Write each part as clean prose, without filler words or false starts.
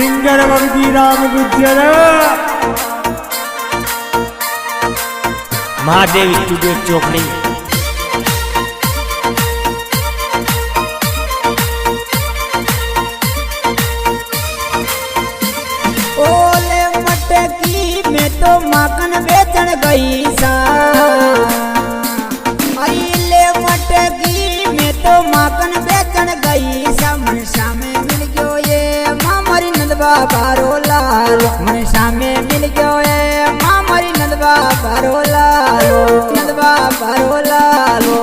Singer Vagdi Ram Gujjar Mahadev studio Chokdi. ओले मटकी में तो माखन बेचन गई सा, अले मटकी में तो माखन बेचन गई सा। मन सामे मिल गयो ये मामरी नंदबा बारो लाल, मन सामे मिल गयो ये मामरी नंदबा बारो लालो, नंदबा बारो लालो।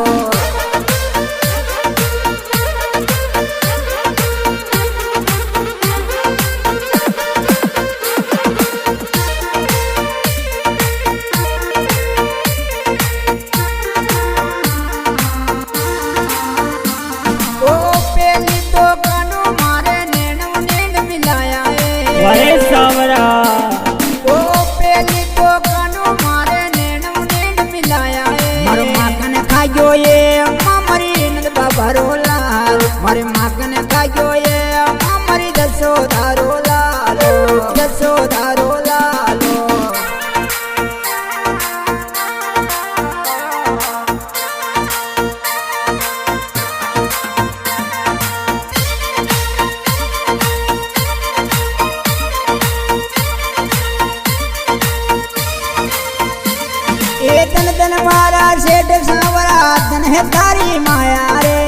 वरे सावरा ओ पेली तो कानो मारे नेणु नेण मिलाया है। मारो माखन खायो ये मामरी नंदबा बारो लाल, मारे माखन खायो ये मामरी दसो दारो लालो, दसो दारो लालो। धन धन मारा सेठ सावरा धन है तारी माया रे।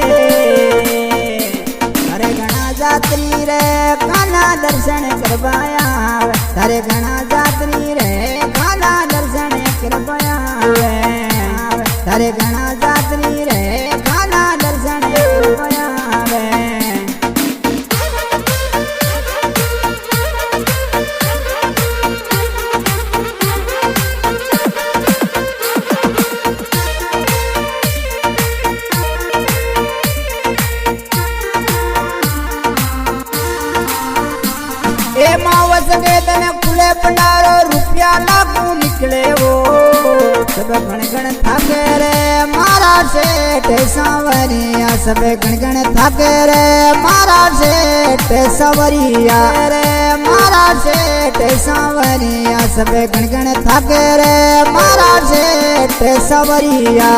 अरे घना जात्री रे खाना दर्शन करवाया, तारे घना जात्री रे खाना दर्शन करवाया, तारे घना जात्री रे खाना दर्शन करवाया। ए मावस के तने खुले भंडारो रुपया लागू निकले वो। सब गण गण थाके रे मारा सेठ सावरिया, सब गण गण थाके रे मारा सेठ सावरिया रे, मारा सेठ सावरिया। सब गण गण थाके रे मारा सेठ सावरिया।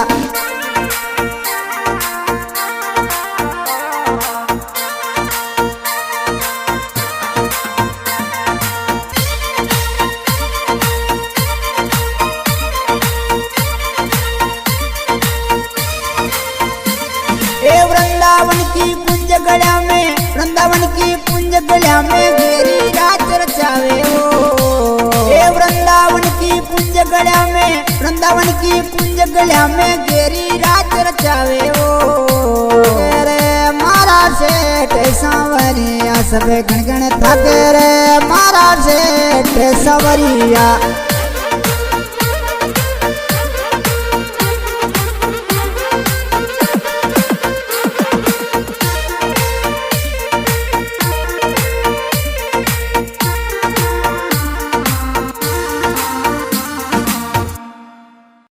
वृंदावन की कुंज गल्या में, वृंदावन की कुंज गल्या में घेरी रात रचावे हो। ए वृंदावन की कुंज गल्या में, वृंदावन की कुंज गल्या में घेरी रात रचावे हो। रे मारा सेठ सावरिया, सब गण गण थाके रे मारा सेठ सावरिया।